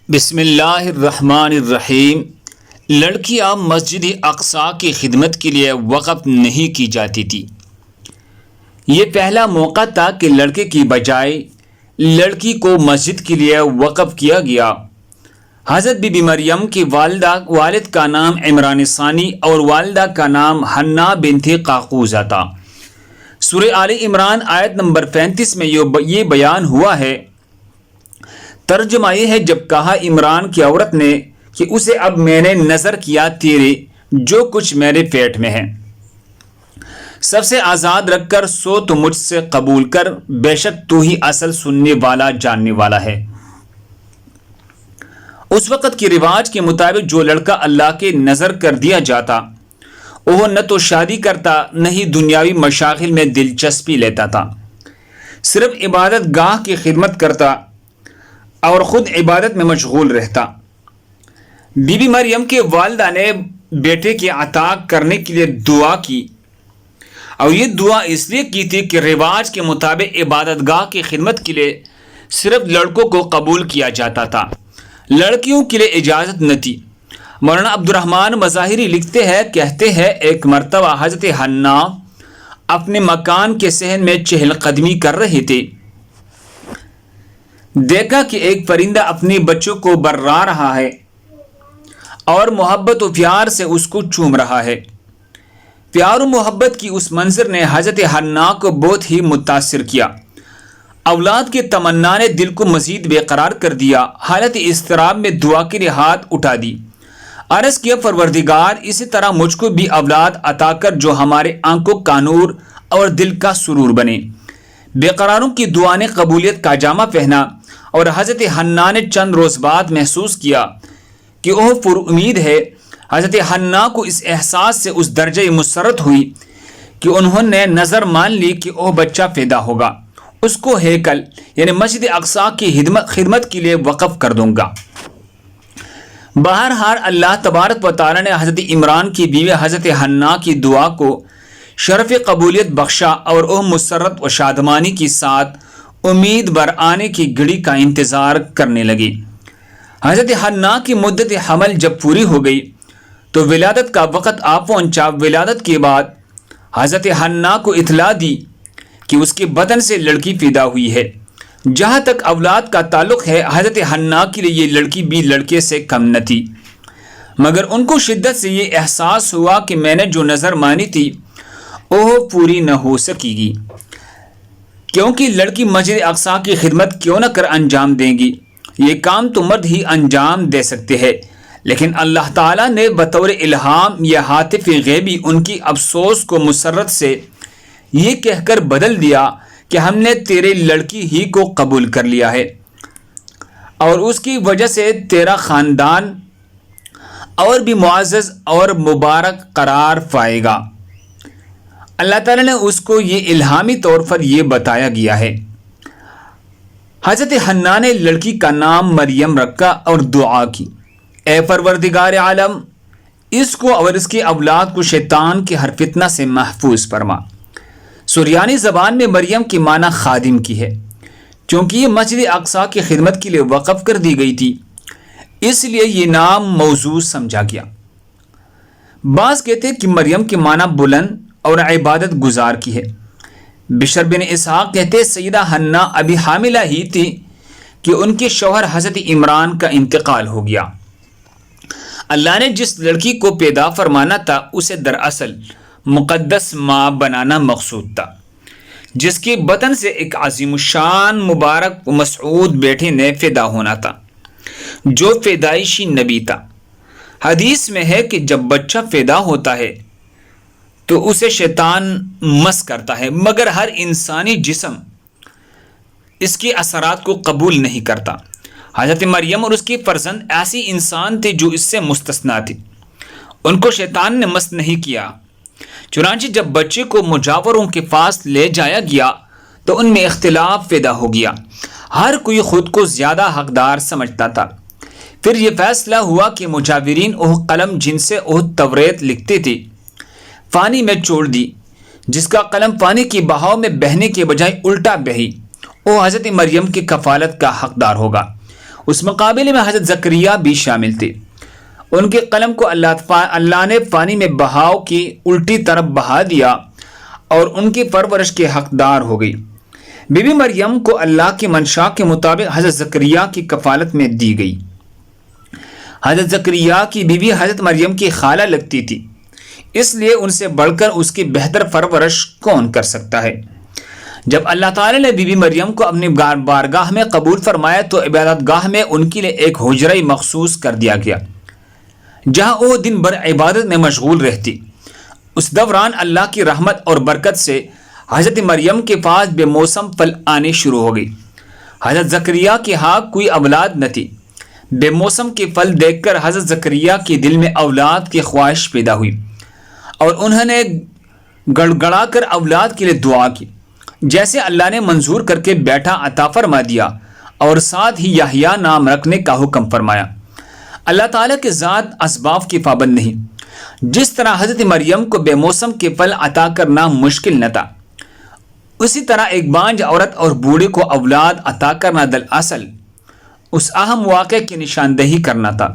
بسم اللہ الرحمن الرحیم۔ لڑکیاں مسجد اقصی کی خدمت کے لیے وقف نہیں کی جاتی تھی۔ یہ پہلا موقع تھا کہ لڑکے کی بجائے لڑکی کو مسجد کے لیے وقف کیا گیا۔ حضرت بی بی مریم کی والد کا نام عمران ثانی اور والدہ کا نام حنا بنت قاقوزہ تھا۔ سورہ آل عمران آیت نمبر 35 میں یہ بیان ہوا ہے۔ ترجمہ یہ ہے، جب کہا عمران کی عورت نے کہ اسے اب میں نے نظر کیا تیرے جو کچھ میرے پیٹ میں ہے، سب سے آزاد رکھ کر سو تو مجھ سے قبول کر، بے شک تو ہی اصل سننے والا جاننے والا ہے۔ اس وقت کے رواج کے مطابق جو لڑکا اللہ کے نظر کر دیا جاتا وہ نہ تو شادی کرتا نہ ہی دنیاوی مشاغل میں دلچسپی لیتا تھا، صرف عبادت گاہ کی خدمت کرتا اور خود عبادت میں مشغول رہتا۔ بی بی مریم کے والدہ نے بیٹے کے عطا کرنے کے لیے دعا کی، اور یہ دعا اس لیے کی تھی کہ رواج کے مطابق عبادت گاہ کی خدمت کے لیے صرف لڑکوں کو قبول کیا جاتا تھا، لڑکیوں کے لیے اجازت نہ تھی۔ مولانا عبد الرحمن مظاہری لکھتے ہیں، کہتے ہیں ایک مرتبہ حضرت حنا اپنے مکان کے صحن میں چہل قدمی کر رہے تھے، دیکھا کہ ایک پرندہ اپنے بچوں کو برا رہا ہے اور محبت و پیار سے اس کو چوم رہا ہے۔ پیار و محبت کی اس منظر نے حضرت حنا کو بہت ہی متاثر کیا۔ اولاد کے تمنا نے دل کو مزید بے قرار کر دیا۔ حالت اضطراب میں دعا کے لیے ہاتھ اٹھا دی، عرض کیا، پروردگار اسی طرح مجھ کو بھی اولاد عطا کر جو ہمارے آنکھوں کا نور اور دل کا سرور بنے۔ بے قراروں کی دعا نے قبولیت کا جامہ پہنا، اور حضرت حنا نے چند روز بعد محسوس کیا کہ وہ پر امید ہے۔ حضرت حنا کو اس احساس سے اس درجہ مسرت ہوئی کہ انہوں نے نظر مان لی کہ وہ بچہ پیدا ہوگا، اس کو ہیکل یعنی مسجد اقصی کی خدمت کے لیے وقف کر دوں گا۔ بہرحال اللہ تبارک و تعالی نے حضرت عمران کی بیوی حضرت حنا کی دعا کو شرف قبولیت بخشا، اور وہ مسرت و شادمانی کے ساتھ امید بر آنے کی گھڑی کا انتظار کرنے لگی۔ حضرت حنا کی مدت حمل جب پوری ہو گئی تو ولادت کا وقت آ پہنچا۔ ولادت کے بعد حضرت حنا کو اطلاع دی کہ اس کے بدن سے لڑکی پیدا ہوئی ہے۔ جہاں تک اولاد کا تعلق ہے، حضرت حنا کے لیے یہ لڑکی بھی لڑکے سے کم نہ تھی، مگر ان کو شدت سے یہ احساس ہوا کہ میں نے جو نظر مانی تھی وہ پوری نہ ہو سکے گی، کیونکہ لڑکی مسجد اقصی کی خدمت کیوں نہ کر انجام دیں گی، یہ کام تو مرد ہی انجام دے سکتے ہیں۔ لیکن اللہ تعالیٰ نے بطور الہام یا ہاتف غیبی ان کی افسوس کو مسرت سے یہ کہہ کر بدل دیا کہ ہم نے تیرے لڑکی ہی کو قبول کر لیا ہے، اور اس کی وجہ سے تیرا خاندان اور بھی معزز اور مبارک قرار پائے گا۔ اللہ تعالیٰ نے اس کو یہ الہامی طور پر یہ بتایا گیا ہے۔ حضرت حنا نے لڑکی کا نام مریم رکھا اور دعا کی، اے پروردگار عالم، اس کو اور اس کی اولاد کو شیطان کے ہر فتنہ سے محفوظ فرما۔ سریانی زبان میں مریم کی معنی خادم کی ہے، چونکہ یہ مسجد اقصی کی خدمت کے لیے وقف کر دی گئی تھی، اس لیے یہ نام موضوع سمجھا گیا۔ بعض کہتے ہیں کہ مریم کے معنی بلند اور عبادت گزار کی ہے۔ بشر بن اسحاق کہتے سیدہ حنا ابھی حاملہ ہی تھی کہ ان کے شوہر حضرت عمران کا انتقال ہو گیا۔ اللہ نے جس لڑکی کو پیدا فرمانا تھا اسے دراصل مقدس ماں بنانا مقصود تھا، جس کے بطن سے ایک عظیم الشان مبارک و مسعود بیٹے نے پیدا ہونا تھا جو پیدائشی نبی تھا۔ حدیث میں ہے کہ جب بچہ پیدا ہوتا ہے تو اسے شیطان مس کرتا ہے، مگر ہر انسانی جسم اس کے اثرات کو قبول نہیں کرتا۔ حضرت مریم اور اس کے فرزند ایسی انسان تھے جو اس سے مستثنا تھی، ان کو شیطان نے مس نہیں کیا۔ چنانچہ جب بچے کو مجاوروں کے پاس لے جایا گیا تو ان میں اختلاف پیدا ہو گیا، ہر کوئی خود کو زیادہ حقدار سمجھتا تھا۔ پھر یہ فیصلہ ہوا کہ مجاورین وہ قلم جن سے وہ توریت لکھتے تھے پانی میں چھوڑ دی، جس کا قلم پانی کی بہاؤ میں بہنے کے بجائے الٹا بہی، وہ حضرت مریم کی کفالت کا حقدار ہوگا۔ اس مقابلے میں حضرت زکریا بھی شامل تھے۔ ان کے قلم کو اللہ نے پانی میں بہاؤ کی الٹی طرف بہا دیا اور ان کی پرورش کے حقدار ہو گئی۔ بی بی مریم کو اللہ کی منشا کے مطابق حضرت زکریا کی کفالت میں دی گئی۔ حضرت زکریا کی بیوی حضرت مریم کی خالہ لگتی تھی، اس لیے ان سے بڑھ کر اس کی بہتر پرورش کون کر سکتا ہے۔ جب اللہ تعالی نے بی بی مریم کو اپنی بارگاہ میں قبول فرمایا تو عبادت گاہ میں ان کے لیے ایک حجرہ مخصوص کر دیا گیا جہاں وہ دن بھر عبادت میں مشغول رہتی۔ اس دوران اللہ کی رحمت اور برکت سے حضرت مریم کے پاس بے موسم پھل آنے شروع ہو گئی۔ حضرت زکریا کے ہاں کوئی اولاد نہ تھی۔ بے موسم کے پھل دیکھ کر حضرت زکریا کے دل میں اولاد کی خواہش پیدا ہوئی اور انہوں نے گڑ گڑا کر اولاد کے لیے دعا کی، جیسے اللہ نے منظور کر کے بیٹا عطا فرما دیا اور ساتھ ہی یحییٰ نام رکھنے کا حکم فرمایا۔ اللہ تعالیٰ کے ذات اسباب کی پابند نہیں۔ جس طرح حضرت مریم کو بے موسم کے پھل عطا کرنا مشکل نہ تھا، اسی طرح ایک بانجھ عورت اور بوڑھے کو اولاد عطا کرنا دراصل اس اہم واقعے کی نشاندہی کرنا تھا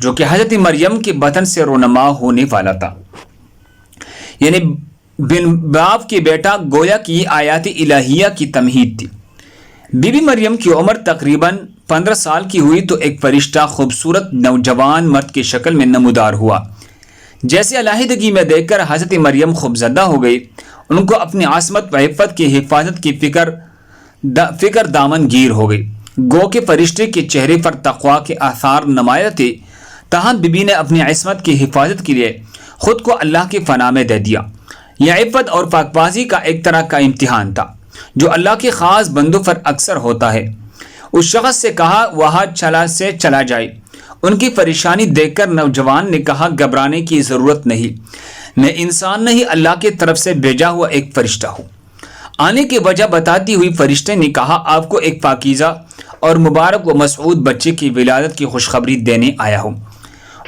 جو کہ حضرت مریم کے بطن سے رونما ہونے والا تھا، یعنی بن باپ کے بیٹا، گویا کی آیات الہیہ کی تمہید تھی۔ بی بی مریم کی عمر تقریباً 15 سال کی ہوئی تو ایک فرشتہ خوبصورت نوجوان مرد کی شکل میں نمودار ہوا۔ جیسے علیحدگی میں دیکھ کر حضرت مریم خوفزدہ ہو گئی۔ ان کو اپنی عصمت و عفت کی حفاظت کی فکر دامن گیر ہو گئی۔ گو کے فرشتے کے چہرے پر تقویٰ کے آثار نمایاں تھے، تاہم بی بی نے اپنی عصمت کی حفاظت کے لیے خود کو اللہ کے فنا میں دے دیا۔ یہ عفت اور پاک بازی کا ایک طرح کا امتحان تھا جو اللہ کے خاص بندوں پر اکثر ہوتا ہے۔ اس شخص سے کہا وہاں چلا جائے۔ ان کی پریشانی دیکھ کر نوجوان نے کہا گھبرانے کی ضرورت نہیں، میں انسان نہیں، اللہ کی طرف سے بھیجا ہوا ایک فرشتہ ہوں۔ آنے کی وجہ بتاتی ہوئی فرشتے نے کہا آپ کو ایک پاکیزہ اور مبارک و مسعود بچے کی ولادت کی خوشخبری دینے آیا ہوں۔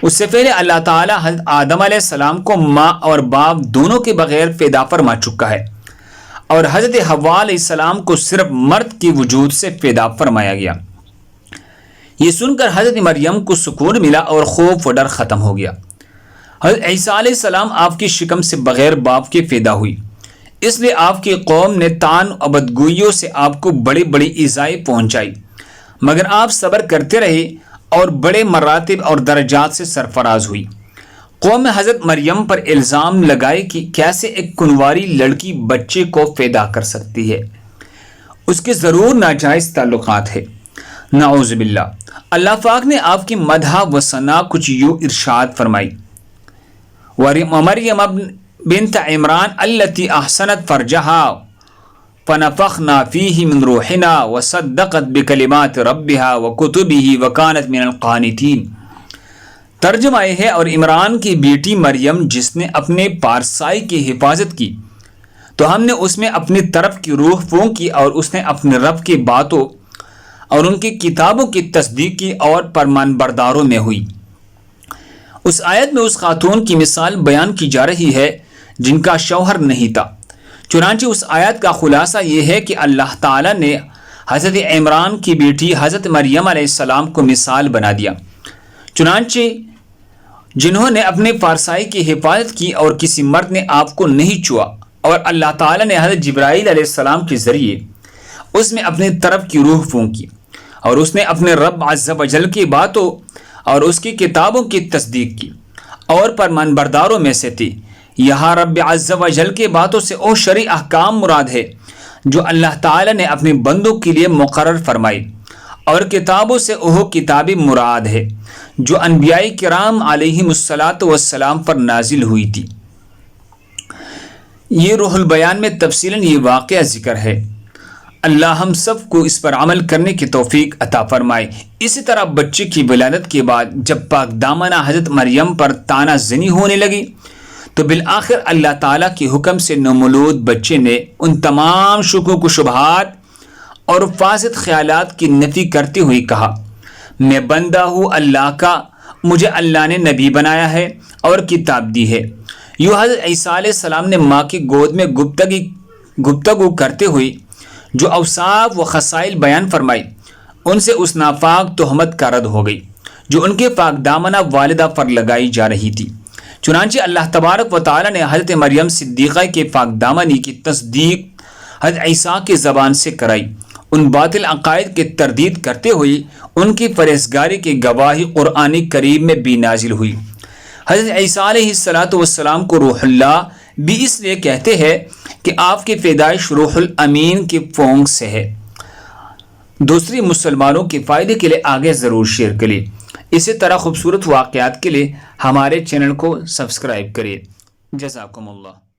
اس سے پہلے اللہ تعالیٰ حضرت آدم علیہ السلام کو ماں اور باپ دونوں کے بغیر پیدا فرما چکا ہے، اور حضرت حوا علیہ السلام کو صرف مرد کی وجود سے پیدا فرمایا گیا۔ یہ سن کر حضرت مریم کو سکون ملا اور خوف و ڈر ختم ہو گیا۔ حضرت عیسیٰ علیہ السلام آپ کی شکم سے بغیر باپ کے پیدا ہوئی، اس لیے آپ کی قوم نے طعن و بدگوئیوں سے آپ کو بڑی بڑی ایذائیں پہنچائی، مگر آپ صبر کرتے رہے اور بڑے مراتب اور درجات سے سرفراز ہوئی۔ قوم حضرت مریم پر الزام لگائے کہ کیسے ایک کنواری لڑکی بچے کو پیدا کر سکتی ہے، اس کے ضرور ناجائز تعلقات ہے، نعوذ باللہ۔ اللہ پاک نے آپ کی مدح و ثنا کچھ یوں ارشاد فرمائی، وَمَرْيَمَ بِنْتَ عِمْرَانَ الَّتِي أَحْسَنَتْ فَرْجَهَا فَنَفَخْنَا فِيهِ مِنْ رُوحِنَا وَصَدَّقَتْ بِكَلِمَاتِ رَبِّهَا وَكُتُبِهِ وَكَانَتْ مِنَ الْقَانِتِينَ۔ ترجمہ یہ ہے، اور عمران کی بیٹی مریم جس نے اپنے پارسائی کی حفاظت کی تو ہم نے اس میں اپنی طرف کی روح پھونکی اور اس نے اپنے رب کی باتوں اور ان کی کتابوں کی تصدیق کی اور فرمان برداروں میں ہوئی۔ اس آیت میں اس خاتون کی مثال بیان کی جا رہی ہے جن کا شوہر نہیں تھا۔ چنانچہ اس آیت کا خلاصہ یہ ہے کہ اللہ تعالیٰ نے حضرت عمران کی بیٹی حضرت مریم علیہ السلام کو مثال بنا دیا، چنانچہ جنہوں نے اپنے پارسائی کی حفاظت کی اور کسی مرد نے آپ کو نہیں چھوا، اور اللہ تعالیٰ نے حضرت جبرائیل علیہ السلام کے ذریعے اس میں اپنی طرف کی روح پھونکی اور اس نے اپنے رب عز و جل کی باتوں اور اس کی کتابوں کی تصدیق کی اور فرمان برداروں میں سے تھی۔ یہاں رب عز و جل کی باتوں سے وہ شرعی احکام مراد ہے جو اللہ تعالی نے اپنے بندوں کے لیے مقرر فرمائی، اور کتابوں سے وہ کتابیں مراد ہے جو انبیاء کرام علیہم الصلاۃ والسلام پر نازل ہوئی تھی۔ یہ روح البیان میں تفصیلاً یہ واقعہ ذکر ہے۔ اللہ ہم سب کو اس پر عمل کرنے کی توفیق عطا فرمائے۔ اسی طرح بچے کی ولادت کے بعد جب پاک دامنہ حضرت مریم پر طعنہ زنی ہونے لگی تو بالآخر اللہ تعالیٰ کے حکم سے نومولود بچے نے ان تمام شکوک و شبہات اور فاسد خیالات کی نفی کرتے ہوئے کہا، میں بندہ ہوں اللہ کا، مجھے اللہ نے نبی بنایا ہے اور کتاب دی ہے۔ یوں حضرت عیسیٰ علیہ السلام نے ماں کی گود میں گفتگو کرتے ہوئے جو اوصاف و خصائل بیان فرمائی ان سے اس ناپاک تہمت کا رد ہو گئی جو ان کے پاک دامنہ والدہ پر لگائی جا رہی تھی۔ چنانچہ اللہ تبارک و تعالیٰ نے حضرت مریم صدیقہ کے پاک دامنی کی تصدیق حضرت عیسیٰ کی زبان سے کرائی۔ ان باطل عقائد کی تردید کرتے ہوئے ان کی پرہیزگاری کی گواہی قرآن کریم میں بھی نازل ہوئی۔ حضرت عیسیٰ علیہ السلام کو روح اللہ بھی اس لیے کہتے ہیں کہ آپ کی پیدائش روح الامین کی پونک سے ہے۔ دوسری مسلمانوں کے فائدے کے لیے آگے ضرور شیئر کریں۔ اسی طرح خوبصورت واقعات کے لیے ہمارے چینل کو سبسکرائب کریں۔ جزاکم اللہ۔